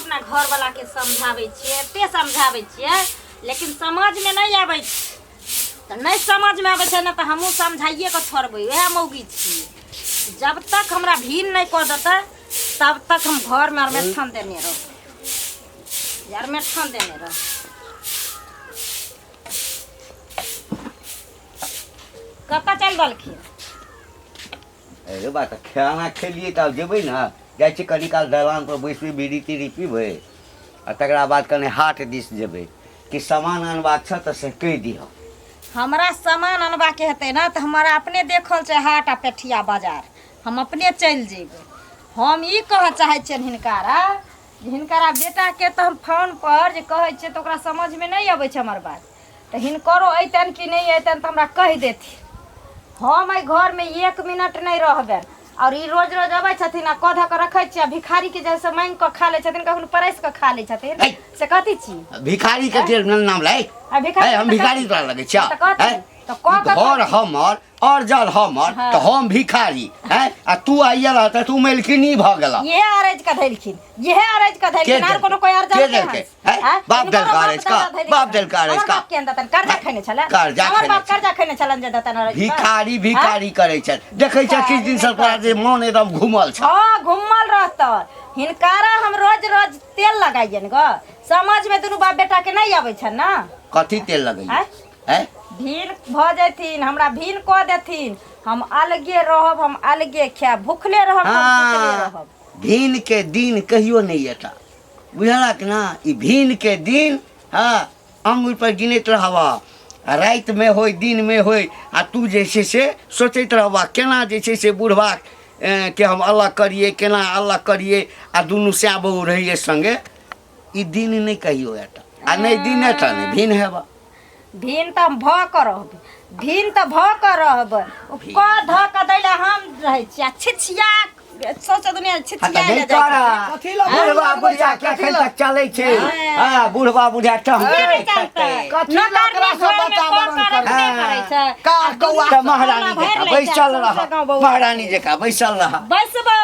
अपना घर वाला के समझावे छिए, एते समझावे छिए, लेकिन समझ में नहीं आवे छै। तो नहीं समझ में आवे छै ना तो हमहू समझाइए के छोड़बै। वह मौगी छिए, जब तक हमरा भीन नहीं कर देते तब तक हम घर में अरमेठन देने रहो, अरमेठन देने रहो। कत्ता चल दलखिन? अरे बात खाना खेलिए तब जेबै ना, जाइ छी कनी काल दलान पर बैसबै, बीड़ी तीड़ी पीबै आ तकरा बाद कने हाट दिस जेबै कि सामान अनबाक छ तऽ से कहि दिह। हमरा सामान अनबा के हेतै ना तो हमारा अपने देखल छै हाट आ पेठिया बाजार, हम अपने चल जेबै। हम ई कह चाहे छियन हिनकारा, हिनकारा बेटा के तो हम फोन पर जे कहै छियै तो ओकरा समझ में नहीं आबै छै हमर बात। तो हिनकरो अइतन कि नहीं अइतन तो हमरा कह देथिन। हम एहि घर में 1 मिनट नहीं रहबे। और ई रोज रोज अबै छथिन आ कह के रखै छियै, भिखारी के जैसे मांग के खा ले छथिन, कखनो परैस के खा ले छथिन, से कथी छी? भिखारी के नाम लै? हम भिखारी तोरा लगै छ? घर हमर और जल हमर तो हम भिखारी है आ तू आइया रहता तू मेलकिनी भ गेला। ये अरेज का धैलखिन, ये अरेज का धैलखिन, आर कोनो कोई अर्ज नहीं है। बाप दल का अरेज का, बाप दल का अरेज का। बाप के अंदर कर्जा खैने छले, कर्जा हमर बाप कर्जा खैने छलन जे दतन अरेज। भिखारी भिखारी करे छ, देखै छ किछ दिन सरकार जे मन एकदम घुमल छ। हां घुमल रहत। हिनकारा हम रोज रोज तेल लगाइयन ग, समझ में दुनु बाप बेटा के नहीं आबै छ ना। कथी तेल लगै है? भीन भ जथिन, हमरा भीन क देथिन, हम अलगे रहब, हम अलगे खायब, भूखले रहब, हम भूखले रहब। भीन के दिन कहियो नहीं एता, बुझलक ना? ई भीन के दिन हाँ अंगुर पर गिनैत रहबा, रात में होय दिन में होय आ तू जे छै से सोचैत रहबा केना जे छै से बुढ़वा के हम अलग करिए, केना अलग करिए आ दुनू सै बहू रहिए संगे। ई दिन नहीं कहियो एता आ नहीं दिन एता नहीं भीन हेबा। भीन तो हम भ कर रहब, भीन तो भ कर रहब, क ध क दैला हम रहै छी आ छिछिया सोच दुनिया छिछिया ले जाय। कथी लो बुढ़वा बुढ़िया के एखन तक चलै छै? हां बुढ़वा बुढ़िया टम कथी लकड़ा सब बतावरण करै छै का कौआ महारानी जका बैसल रह, महारानी जका बैसल रह। बैसबै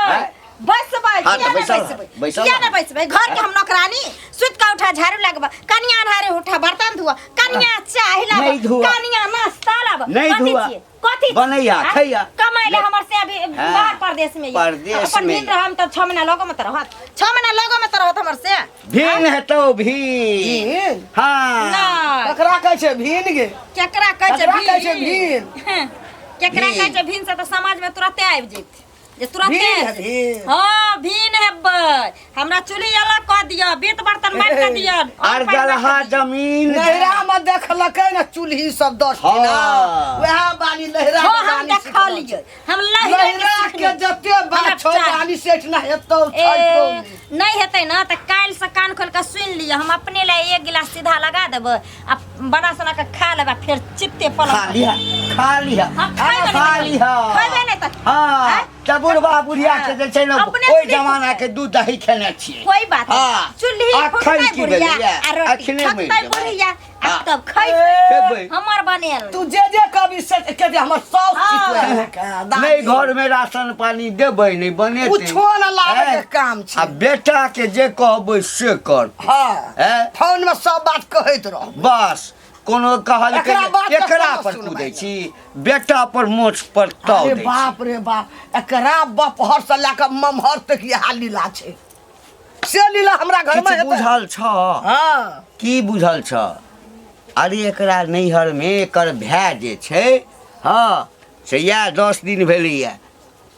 बैसबै हाँ, किया ना बैसबै? घर के हम नौकरानी, सुत का उठा झाड़ू लगबा, कनिया धारे उठा बर्तन धुआ, कनिया चाय हिलाबा, कनिया नाश्ता लाबा, नहीं धुआ कथी बनैया खैया कमाइले हमर से अभी बाहर परदेश में परदेश में दिन रहम त 6 महीना लगो में त रहत, 6 महीना लगो में त रहत हमर से। भीन हेतौ भीन। हां ना ककरा कहै छै भीन गे? केकरा कहै छै भीन? केकरा कहै छै भीन से त समाज में तुरंते आबि जैत जे तुरंते। हां भीन हेबै, हमरा चुली अलग क दिया, बीत बर्तन मार क दिया और गलहा जमीन नहरा में देखलकै ना चूल्ही सब 10 किला, वह बानी लहरा में हम देखा लिए, हम लहरा के जते बात छौ बानी सेठ ना हेतौ नहीं हेतै ना त काल से कान खोल के सुन लिया, हम अपने ले 1 गिलास सीधा लगा देब आ बड़ा सना के खा लेबा, फिर चित्ते पलक खा लिया खा लिया खैबे नहीं त हां त बुढ़वा बुढ़िया के जे छै ना ओइ जमाना के दूध दही खेने छियै। कोई बात नहीं, चुल्ही फुकबै बुढ़िया आ रोटी खतै बुढ़िया आ तब खैबै हमर बनेल। तू जे कभी से के हमर सब चितवे नहीं घर में राशन पानी देबै नहीं बनेतै, कुछो ना लागे के काम छै। आ बेटा के जे कहबै से कर। हां फोन में सब बात कहैत रह बस। कोनो कहल के एकरा पर कूदै छी, बेटा पर मोछ पर ताव दै छी। बाप रे बाप, एकरा बपहर से लेके ममहर तक यह लीला छै, से लीला हमरा घर में बुझल छ? हां की बुझल छ? अरे एकरा नैहर में एकर भाय जे छै हां से या 10 दिन भेलैया,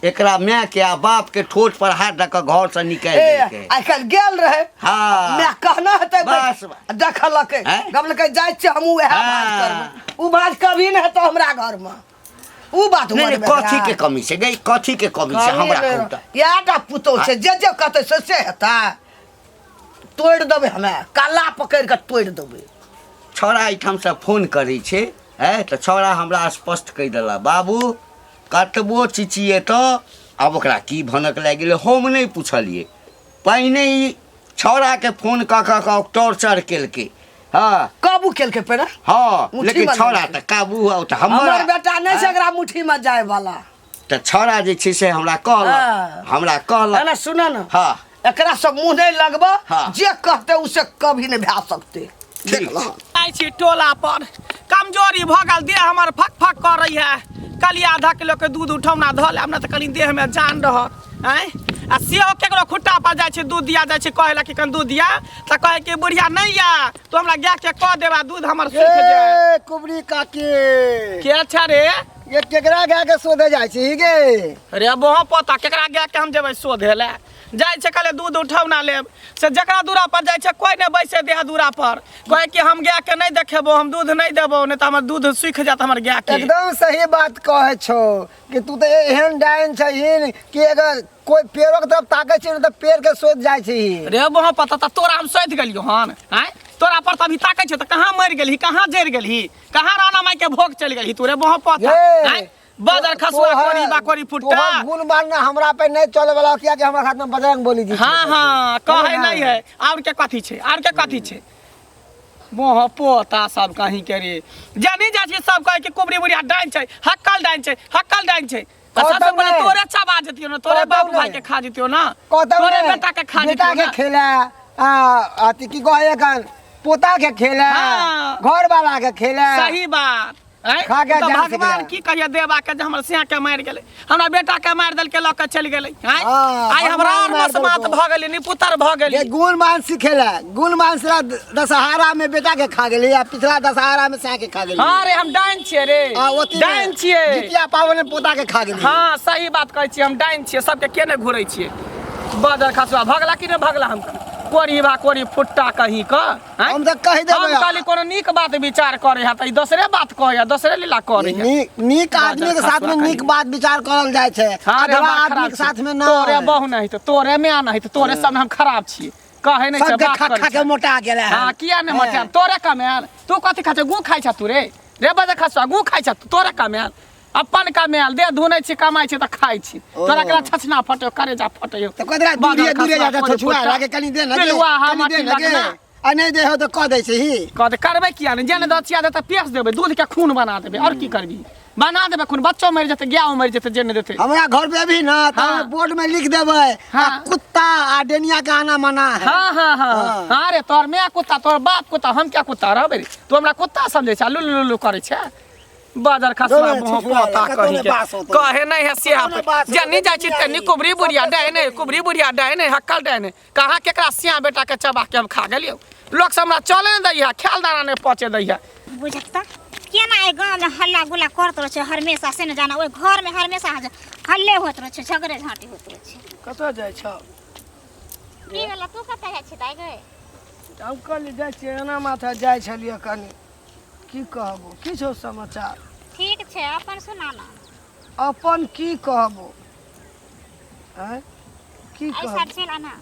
एकरा माय के आ बाप के ठोट पर हाथ रख के घर से निकाल देलकै। आइकाल गेल रहे हां मैं कहना हेतै बस देखलकै गबलकै जाय छै हमहू वह बात करब, उ बात कभी न हेतौ हमरा घर में। उ बात नहीं कथी के कमी छै गई, कथी के कमी छै हमरा कहता? याटा पुतो छै जे कहतै से हेतै, तोड़ देबै हमे काला पकड़ के तोड़ देबै। छौड़ा एठाम से फोन करै छै त छौड़ा हमरा स्पष्ट कहि देला बाबू कतबो चिचिए तो अब ओकरा की भनक लाग गेलै हम नहीं पूछलिए, पहिने ई छौड़ा के फोन क टॉर्चर केलकै। हां काबू केलकै पे ना? हां लेकिन छौड़ा त काबू हो त हमर बेटा नहीं छै एकरा मुट्ठी में जाय वाला। त छौड़ा जे छै से हमरा कहला ना सुन ना हां एकरा सब मुंह नहीं लगबा हाँ। जे कहते उसे कभी नहीं भा सकते देख लो आई छी टोला पर कमजोरी भ गेल देह हमर फक फक कर रही है कल आधा किलो के दूध उठौना धऽ लेब ने तऽ कनी देह में जान रहत हैं आ सेहो केकरो खुट्टा पर जाइ छै दूध दिया जाइ छै कहला कि कन दूध दिया तऽ कहे कि बुढ़िया नहीं या तो हमरा गाय के कह देबा दूध हमर सूख जाय कुबरी काकी के छ रे ये केकरा गाय के सोधे जाइ छी गे रे बोह पता केकरा गाय के हम जेबै शोधे ले जाइ छै कले दूध उठौना लेब से जकरा दूरा पर जाइ छै कोई ने बैसे दे दूरा पर कहे कि हम गाय के नहीं देखेबो हम दूध नहीं देबो नहीं तो हमर दूध सूख जात हमर गाय के एकदम सही बात कहे छो कि तू तो एहन डाइन छहिन कि अगर कोई पेड़ो के तरफ ताके छी तो पेड़ के सोध जाइ छी रे बोह पता त तोरा हम सोध गेलियो हन हैं तोरा पर तभी ताकै छै त कहां मर गेलही कहां जर गेलही कहां राणा माई के भोग चल गेलही तोरे बोह पता हैं बदर खसुआ कोरी बाकोरी फुटका गुण मान हमरा पे नहीं चले वाला किया कि हमरा हाथ में बजरंग बोली दी हां कहे नहीं है और के कथी छै और के कथी छै मोह पोता सब कहीं के रे जानी जा छी सब कहे कि कुबरी बुढ़िया डाइन छै हक्कल डाइन छै सबसे पहले तोरे चबा जतियो ना तोरे बाप भाई के खा जतियो ना तोरे बेटा के खा जतियो बेटा के खेला अति की कहे कन पोता के खेला घर वाला के खेला सही बात खा के जा भगवान की कहिए देवा के हमर सिया के मार गेले हमरा बेटा के मार देल के लक चल गेले आई हमरा और मसमात भ गेले निपुतर भ गेले गुण मान सिखेला गुण मान से दशहरा में बेटा के खा गेले या पिछला दशहरा में सिया के खा गेले हां रे हम डाइन छिए रे डाइन छिए जितिया पावन में पोता के खा गेले हां सही बात कहै छी हम डाइन छिए सबके केने घुरै छिए बदर खसुआ भगला कि ने भगला हम कोरी बा कोरी फुट्टा कहीं का हम त कहि देबै हम खाली कोनो नीक बात विचार करे है त दूसरे बात कहे दूसरे लीला करे है नीक आदमी के साथ में नीक बात विचार करल जाय छै अधवा आदमी के साथ में ना तोरे बहु नहीं तो तोरे में नहीं तो तोरे सब हम खराब छी कहे नहीं छै बात करे खा के मोटा गेले हां किया ने मोटा तोरे कमेल तू कथि खा छ गु खाइ छ तू रे बजे खसुआ गु खाइ छ तोरे कमेल अपन कमेल दे धुनै छी कमाइ छी त खाइ छी तोरा कला छछना फटो करेजा फटयो त कदरा दूरे जा छछुआ लागे कनी दे ना पिलुआ हम लगना आ नहीं दे हो तो कह दे छी कह दे करबे किया ने जेने दचिया दे त पेस देबे दूध के खून बना देबे और की करबी बना देबे खून बच्चो मर जते गाय मर जते जेने देते हमरा घर पे भी ना त बोर्ड में लिख देबे कुत्ता आ डेनिया का आना मना है हां रे तोर मैं कुत्ता तोर बाप कुत्ता हम क्या कुत्ता रहबे तू हमरा कुत्ता समझे छ लुलु करे छ बाजार खसला मोह पोता कहे नहीं है सिया जनी जाइ छी तनी कुबरी बुढ़िया डायने हक्कल डायने कहां केकरा सिया बेटा के चबा के हम खा गेलियो लोग से हमरा चले न दैया ख्याल दाना ने पचे दैया बुझता केना ए गांव में हल्ला गुला करत रह छ हमेशा से न जाना ओइ घर में हमेशा हल्ले होत रह छ झगड़े झांटी होत रह छ कतऽ जाइ छ की भेला तू कतऽ जाइ छी दाइ गए हम कल जाइ छी एना माथा जाइ छलिए कनी की कहबो की छौ समाचार ठीक छै अपन सुना ना अपन की कहबो हैं की ऐसा कहबो चला ना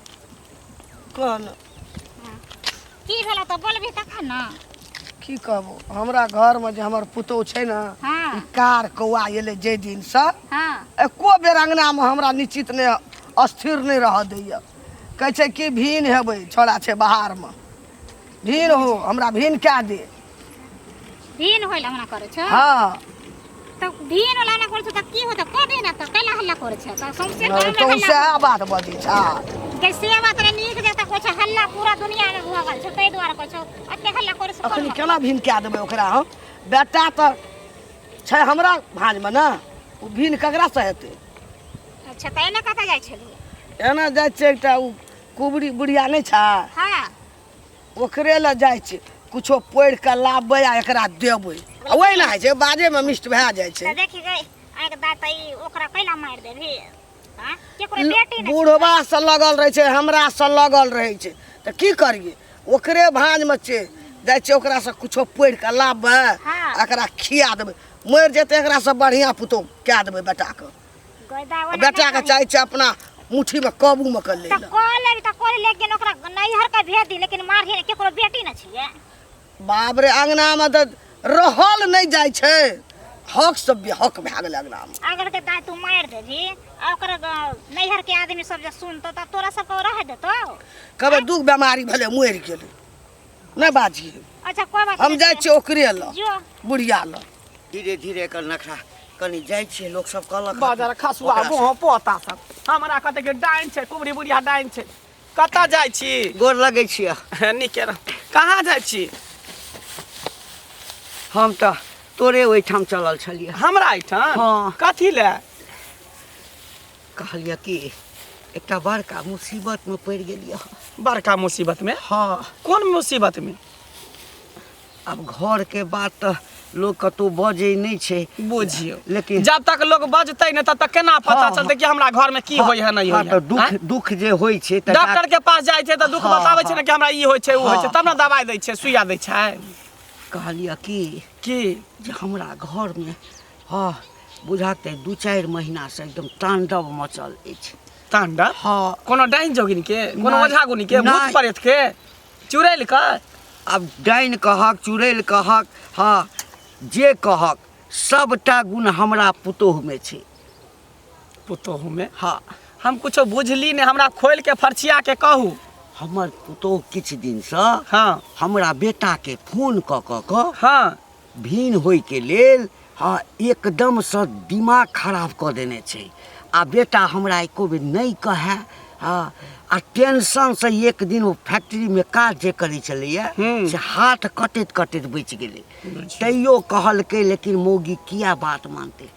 कह न की भेला तो बोलबी तखन ना की कहबो हमरा घर में जे हमर पुतौ छै ना हां ई कार कौआ एले जे दिन से हां एको बेर अंगना में हमरा निश्चित ने अस्थिर नहीं रह दैया कहै छै कि भीन हेबै छोड़ा छै बाहर में भीन हो हमरा भीन क्या दे भीन होइला ना करे छ हां तो भीन वाला ना करे छ त की होत क दे ना त कैला हल्ला करे छ त सबसे गांव तो में से हल्ला बात बजी छ कैसे बात रे नीक देता कोछ हल्ला पूरा दुनिया में हुआ गल छ तै द्वारा कोछ अते हल्ला करे छ अखनी केना भीन क्या देबै ओकरा हम बेटा त छै हमरा भांज में ना ओ भीन ककरा से हेतै अच्छा तै ना कतऽ जाइ छली एना जाइ छै एकटा उ कुबरी बुढ़िया नहीं छ हां ओकरे ल जाइ छै कुछो पोड़ के लाबे आ एकरा देबै आ ओइ ना है छै बाजे में मिष्ट भए जाइ छै त देखि गई आइ के दाता ई ओकरा कैला मार देबी हां केकरो बेटी नै बूढ़वा से लगल रहे छै हमरा से लगल रहे छै त की करिए ओकरे भांज में छै जाइ छै ओकरा से कुछो पोड़ के लाबे एकरा खिया देबै मर जेतै एकरा से बढ़िया पुतो क्या देबै बेटा के बेटा के चाहे छै अपना मुट्ठी में काबू में कर ले त कोले लेकिन ओकरा नैहर का भेज दी लेकिन मार ही केकरो बेटी न छिए बाप रे अंगना में त रहल नहीं जाइ छै हक सब हक भए गेल अंगना में अगर के दाय तू मार देबी ओकर नैहर के आदमी सब जे सुनतो त तोरा सब को रह देतो कबे दुख बीमारी भेले मर गेलै नहीं बाजी अच्छा कोई बात हम जाइ छी ओकरे ल जो बुढ़िया ल धीरे धीरे कर नखरा कनी जाइ छी लोग सब कहलक बाजार खसुआ मोह पोता सब हमरा कहते के डाइन छै कुबरी बुढ़िया डाइन छै कतऽ जाइ छी? गोर लगै छियै। नीके रह। कहाँ जाइ छी? हम तऽ तोरे ओहिठाम चलल छलियै। हमरा एहिठाम? हाँ। कथी लए? कहलियै कि एकटा बड़का मुसीबतमे पड़ि गेलियै। बड़का मुसीबत में? हाँ। कौन मुसीबत में? अब घर के बात तो लोग कतौ बजे नहीं छे। बुझियो लेकिन जब तक लोग बजते न तब तक केना पता हाँ, चलते कि हमरा घर में की होय है नहीं हाँ, होय तो है? दुख दुख जे होय छे त डॉक्टर के पास जाय छे त दुख हाँ, बताबै छे हाँ। न कि हमरा ई होय छे उ होय छे हाँ, तब न दवाई दै छे सुइया दै छे। कहलियै कि की जे हमरा घर में हाँ बुझाते 2-4 महीना से एकदम तांडव मचल अछि। तांडव? हाँ। कोनो डाइन जोगिन के, कोनो नहीं, ओझा गुनी के, भूत नहीं। प्रेत के, चुड़ैल के? अब डाइन कहक चुड़ैल कहक हाँ जे कहक सबटा गुण हमरा पुतोह में छे। पुतोहू में? हाँ हम कुछो बुझली ने, हमरा खोल के फरछिया के कहू। हमर पुतोह किछ दिन से हाँ हमरा बेटा के फोन क हाँ भीन होय के लेल हाँ एकदम से दिमाग खराब क देने छे। आ बेटा हमरा एको बेर नहीं कहे हाँ आ टेंशन से एक दिन वो फैक्ट्री में काज जे करी चलैया से हाथ कटैत कटैत बच गेले। तैयो कहलकै लेकिन मौगी किया बात मानते।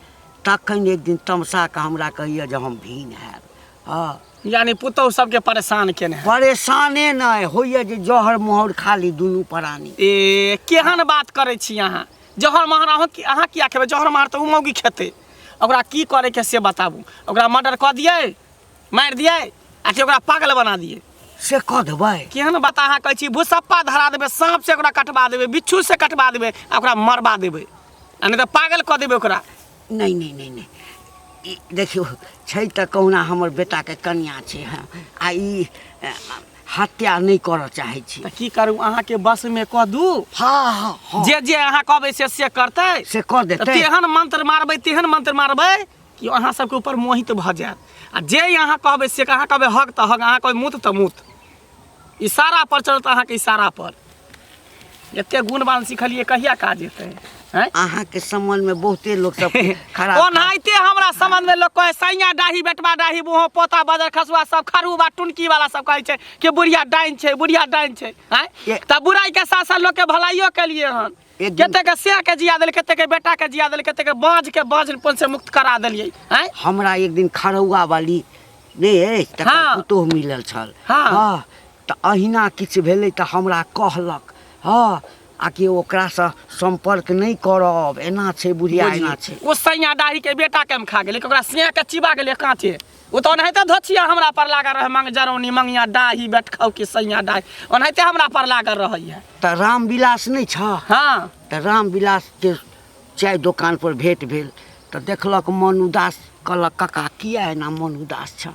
तखन एक दिन तमसा के हमरा कहिए जे हम भीन हैब। हाँ यानी पुतोह सबके परेशान केने है। परेशाने नहीं होइए जे जहर मोहर खाली दुनू प्राणी। ए केहन बात करे छी अहाँ? जहर महर अहाँ किया खेबै? जहर महर तो उ मौगी खेते। ओकरा की करे के से बताबू। ओकरा मर्डर क दिए, मार दिए आ कि ओकरा पागल बना दिए? से कह देबै। केहन बात अहाँ कहै छी? भूसप्पा धरा देबै, सांप से ओकरा कटवा देबै, बिच्छू से कटवा देबै आ ओकरा मरवा देबै आ नहीं तो पागल क देबै ओकरा। नहीं नहीं नहीं नहीं देखियो छै त कहुना हमर बेटा के कन्या छे हाँ आ ई हत्या नहीं कर चाहे छी। त की करू? अहाँ के बस में कह दू? हाँ हाँ हाँ जे जे अहाँ कहबै से करतै। से कह त देते। तेहन मंत्र मारबै कि अहाँ सबके ऊपर मोहित भ जायत। आ जे अहाँ कहबै से अहाँ कहबै हक त हक, अहाँ कहबै मुत त मुत। इशारा पर चलत अहाँ के इशारा पर। एते गुणवान सिखलिए कहिया काज हेतै? हैं? अहाँ के संबंध में बहुते लोग सब खराब ओनाहिते हमरा संबंध में लोग कहे सैया डाही बेटवा डाही मुँह पोता बजर खसुआ सब खरुबा टुनकी वाला सब कहे छे कि बुढ़िया डाइन छे, बुढ़िया डाइन छे। हैं? त बुराई के साथ साथ लोग के भलाइयो के लिए हन। केते के से के जिया देल, केते के बेटा के जिया देल, केते के बांझपन से मुक्त करा देलिए। हैं? हमरा एक दिन खरौआ वाली नहीं तकर हाँ। पुतोह मिलल छल। हाँ। हाँ त अहिना किछ भेलै त हमरा कहलक हाँ आ कि ओकरा से संपर्क नहीं करब, एना छे बुढ़िया एना छे। ओ सैया डाही के बेटा के हम खा गेले, ओकरा सिया के चिबा गेले कांचे। ओ तो ओनाहिते धोछिया हमरा पर लागल रहे, मंग जरौनी मंगिया डाही बैठ खाऊ के सैया डाही ओनाहिते हमरा पर लागल रहैया। त रामविलास नहीं छ? हाँ त रामविलास के चाय दुकान पर भेंट भेल त देखलक मन उदास, कहलक काका किया एना मन उदास छ?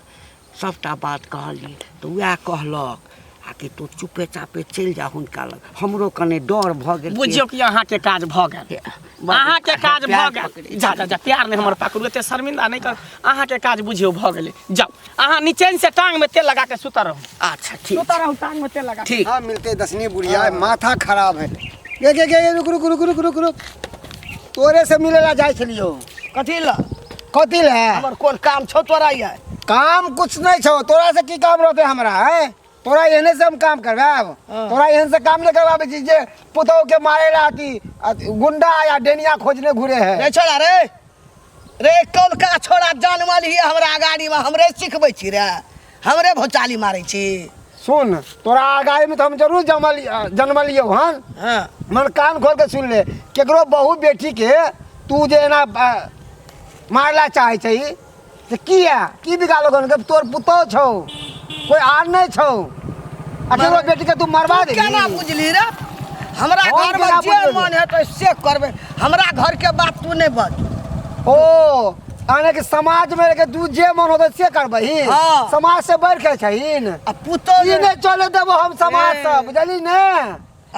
सबटा बात कहलिए त वएह कहलक आ कि तू चुपे चापे चल जा हुनका लग। हमरो कने डर भ गेल। बुझियो कि अहाँ के काज भ गेल। अहाँ के काज भ गेल। जा जा जा प्यार नहीं हमर पकड़ू, एते शर्मिंदा नहीं कर। अहाँ के काज बुझियो भ गेले। जाओ अहाँ नीचे से टांग में तेल लगा के सुता रहो। अच्छा ठीक सुता रहो टांग में तेल लगा। ठीक। हाँ मिलते दसनी बुढ़िया माथा खराब है। के रुक रुक रुक रुक रुक रुक तोरे से मिलेला जाय छलियो। कथी ला? कथी ले? हमर कोन काम छौ तोरा ये? काम कुछ नहीं छो, तोरा से की काम रहते हमरा है? तोरा एहने से हम काम करवाब? तोरा एहन से काम नहीं करवाबे छी जे पुतौ के मारे लाती गुंडा या डेनिया खोजने घुरे है। रे छोड़ा रे कौन का छोड़ा जान वाली है हमरा गाड़ी में, हमरे सिखबै छी रे, हमरे भौचाली मारै छी। सुन तोरा आगाड़ी में तो हम जरूर जन्मलियो हन। हाँ मन कान खोल के सुन ले, केकरो बहू बेटी के तू जे ना मारला चाहे छी से किया की बिगाड़ लगन के? तोर पुतौ छौ, कोई आर नहीं छौ, अकेलो बेटी के तू मरवा दे। केना बुझली रे? हमरा हम घर में केना जे बुझलियै? मन है तो से करबे, हमरा घर के बात तू नहीं बज। ओ आने के समाज में के तू जे मन होते से करबही। हाँ। समाज से बढ़ के छहीन। आ पुतौ ई नहीं चले देबो हम समाज से, बुझली ने?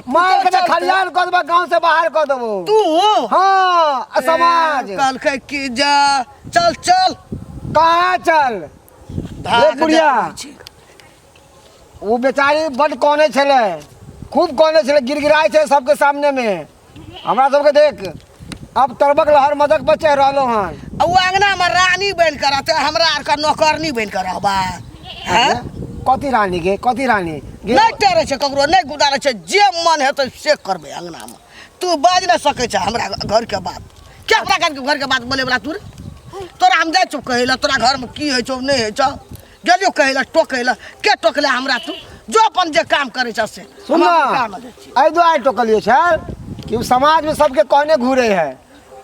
मार के चलते। खलियान कर देबो, गांव से बाहर कर देबो। तू हाँ समाज कल के की जा चल चल कहाँ चल? भाग बुढ़िया। जा छी। वो बेचारी बड़ कोने छले, खूब कोने छले, गिरगिराए छे सबके सामने में। हमरा सबके देख अब तरबक लहर मदक पर चढ़ रहलो हन। आ वो अंगना में रानी बन कर रहते, हमरा आर का नौकरनी बन कर रहबा। हैं? कथी रानी गे कथी रानी गे नहीं टेरे छे ककरो नहीं गुदारे छे जे मन हेतै से करबे अंगना में तू बाज न सकै छ हमरा घर के बात क्या पता घर के बात बोले वाला तू रे? तोरा हम जाय चुप कहैला तोरा घर में की होइ छौ नहीं होइ छौ गेलियो कहैला टोकैला के टोकले हमरा तू जो अपन जे काम करे छ से सुन आई दुआई टोकलियो छल कि समाज में सबके कहने घूरे है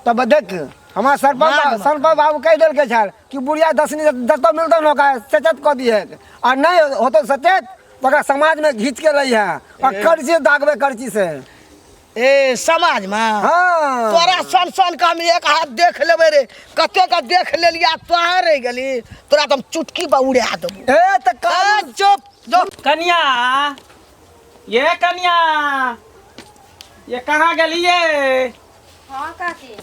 तब देख हमारा सरपंच बाबू कह दिल के छल कि बुढ़िया दसनी जतो मिलतो न का सचेत क दिए और नहीं होतो सचेत तो समाज में घींच के रही है और कर्ची दागबे कर्ची से ए समाज में हाँ तोरा सन का हम एक हाथ देख लेबे रे कते का देख लेलिया तोहा रह गेली तोरा तुम चुटकी पर उड़ा देबो ए त चुप जो कन्या ये कन्या ये कहाँ गेलिए हाँ काकी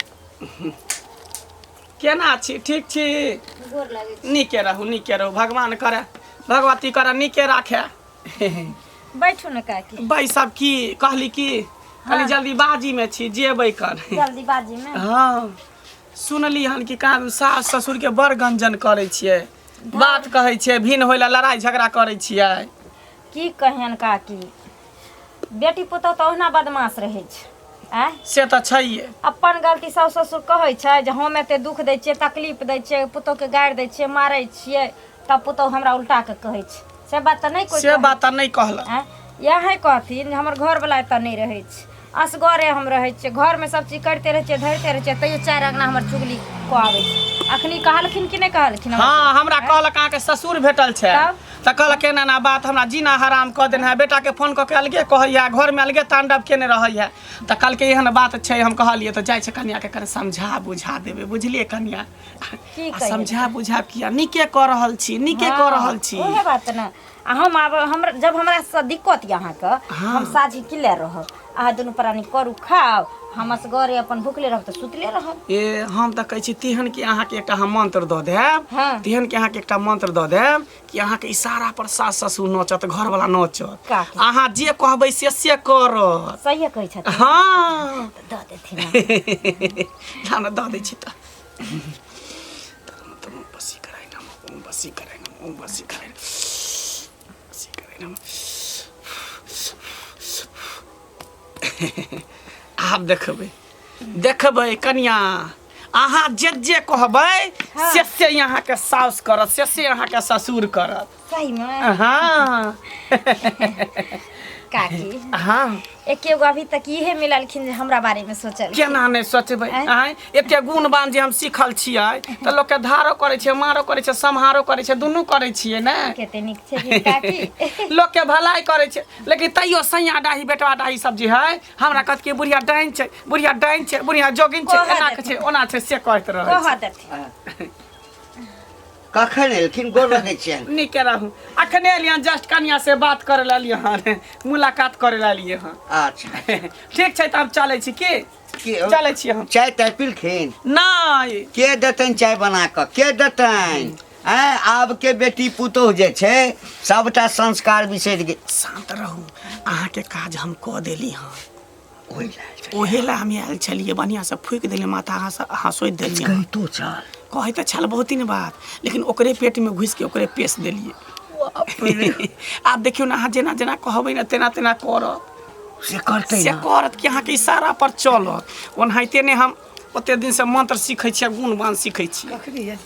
केना छी ठीक छी गोर लागे छी। नीके रहू भगवान करे भगवती करे नीके राखे बैठू न काकी बैसब की कहली की कहली जल्दीबाजी में छी जेबै कर जल्दीबाजी में हाँ सुनली हन कि काम सास ससुर के बड़ गंजन करे छियै बात कहै छियै भिन्न होइ ला लड़ाई झगड़ा करे छियै की कहियन काकी बेटी पुतौह तो ओहिना बदमाश रहै छै आय से तऽ छैहे अपन गलती सास ससुर कहै छै जे हम एते दुख दै छियै तकलीफ दै छियै पुतौह के गारि दै छियै मारै छियै तब पुतौह हमरा उल्टा के कहै छै से बात तऽ नहि कोई से बात तऽ नहि कहल यही कहथिन जे हमर घर वाला एतऽ नहि रहै छै असगरे हम रहै छियै घर में सब चीज करते रहै छियै धरते रहै छियै तैयो चारि अङ्गना हमर चुगली को आबै छै अखनी कहलखिन कि नहि कहलखिन हाँ हमरा कहलक अहाँके ससुर भेटल छै तब? तऽ कहलक एना ना बात हमरा जीना हराम कऽ देने है बेटा के फोन कऽ के अलगे कहैया घर में अलगे तांडव केने रहैया तऽ कहलकै एहन बात छै हम कहलियै तऽ जाइ छै कन्या के कने समझा बुझा देबै बुझलियै कन्या की आ कहियै? समझा बुझा किया नीके कऽ रहल छी नीके कऽ रहल छी ओहे बात न आ हम आब हमरा जब हमरा से दिक्कत य अहाँके हम साझी किले रहब अहाँ दुनू प्राणी करू खाओ हम असगरे अपन भुखले रहब तऽ सुतले रहब ए हम तऽ कहै छी तिहन कि अहाँके एकटा हम मंत्र दऽ देब हाँ। तिहन कि अहाँके एकटा मंत्र दऽ देब कि अहाँके इशारा पर सास ससुर नचत घरवाला नचत काकी। अहाँ जे कहबै से करत सहिए कहै छथिन हाँ दऽ देथिन खाना दऽ दै छी तऽ ओम बसी कराय नम ओम बसी कराय नम ओम बसी कराय बसी कराय नम आब देखबै कन्या अहाँ जे कहबै से अहाँके साउस करत से अहाँके ससुर करत सही में हाँ काकी हाँ एके गो अभी तक इहे मिललखिन जे हमरा बारे में सोचल केना नहीं सोचबै आय एते गुणवान जे हम सीखल छियै तऽ लोक के धारो करे छै मारो करे छै सम्हारो करे छै दुनू करे छियै ने कते नीक छै काकी लोक के भलाई करे छै लेकिन तैयो सैया डाही बेटवा डाही सब जे है हमरा कहत के बुढ़िया डाइन छै बुढ़िया जोगिन छै एना के छै ओना छै से कहत रहै कह देथिन कखन एलखिन गोर रखै छियनि नीके रहू अखने एलियै जस्ट कन्या से बात करे ला एलियै हन मुलाकात करे ला एलियै हन अच्छा ठीक छै तऽ हम चलै छी की चलै छी हम चाय ताय पीलखिन नहीं के देतनि चाय बना कऽ के देतनि आब के बेटी पुतोह जे छै सबटा संस्कार बिसरि गेल शांत रहू अहाँके काज हम कऽ देली हन ओहे ला हम आयल छलियै बढ़िया से फूकि देलियै माथा अहाँ सोचि देलियै तो चल कहै तऽ छल बहुत दिन बात लेकिन ओकरे पेट में घुसि के ओकरे पेश देलियै आब देखियौ ने अहाँ जेना जेना कहबै ने तेना तेना करत से करतै से करत कि अहाँके इशारा पर चलत ओनाहिते ने हम ओते दिन से मंत्र सीखै छियै गुणवान सीखै छियै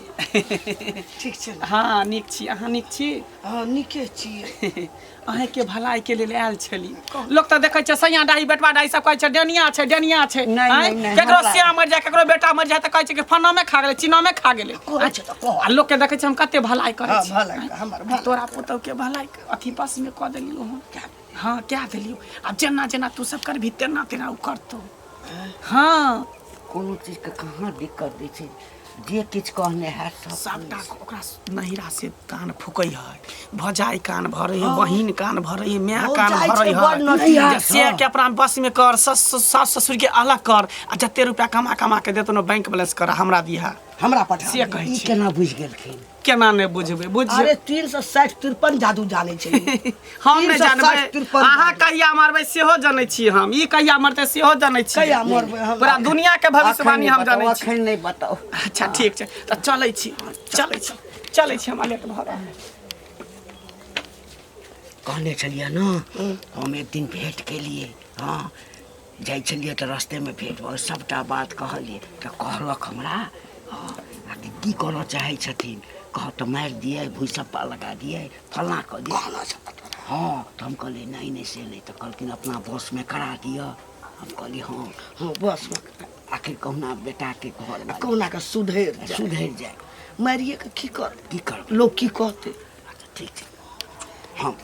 ठीक छै हाँ नीक छी अहाँ नीक छी हाँ नीके छियै अहाँके भलाई के लेल आयल छली लोक तऽ देखै छै सैया डाही बेटवा डाही सब कहै छै डेनिया छै केकरो सिया मर जाए केकरो बेटा मर जाए तऽ कहै छै कि फन्ना में खा गेलै चिन्ना में खा गेलै आ लोक के देखै छै हम कते भलाई करै छी हमर तोरा पुतौ के भलाई अथी बस में कऽ देलियो हम हाँ क्या देलियो अब जेना जेना तू सब करभी तेना तेना उ करतो हाँ कोनो चीज के कहाँ दिक्कत दै छै जे किछु कहने है सबटा ओकरा नहिरा से कान फुकै है भजाई कान भरे है बहिन कान भरे है माय कान भरे है से के अपना बस में कर सास ससुर के अलग कर आ जते रुपया कमा के देतो न बैंक बैलेंस कर हमरा दिहा हमरा पठा से कहै छी केना बुझि गेलखिन केना नहीं बुझबे बुझ अरे 360-53 जादू जाने छै हम नहीं जानबे अहाँ कहिया मारबे सेहो जानै छी हम ई कहिया मरते सेहो जानै छी कहिया मरबै हम पूरा दुनिया के भविष्यवाणी हम जानै छी अखन नहीं बताओ अच्छा ठीक छै तऽ चलै छी हम लेट भऽ रहल कहने छलिए ना हम एक दिन भेंट केलिए हाँ जाइ छलिए तऽ रस्तेमे भेंट भऽ सबटा बात कहलिए तऽ कहलक हमरा हाँ की करऽ चाहै छथिन कह तऽ मारि दिए भूसप्पा लगा दिए फल्लाँ कऽ दिए हाँ तऽ हम कहलिए नहीं से नहीं तऽ कहलखिन अपना बसमे करा दिअ हम कहलिए हाँ हाँ बस आखिर कहुना बेटाके घर कहुना के सुधैर जाए मारिए के की कर की कर लोग की कहते अच्छा ठीक छै हम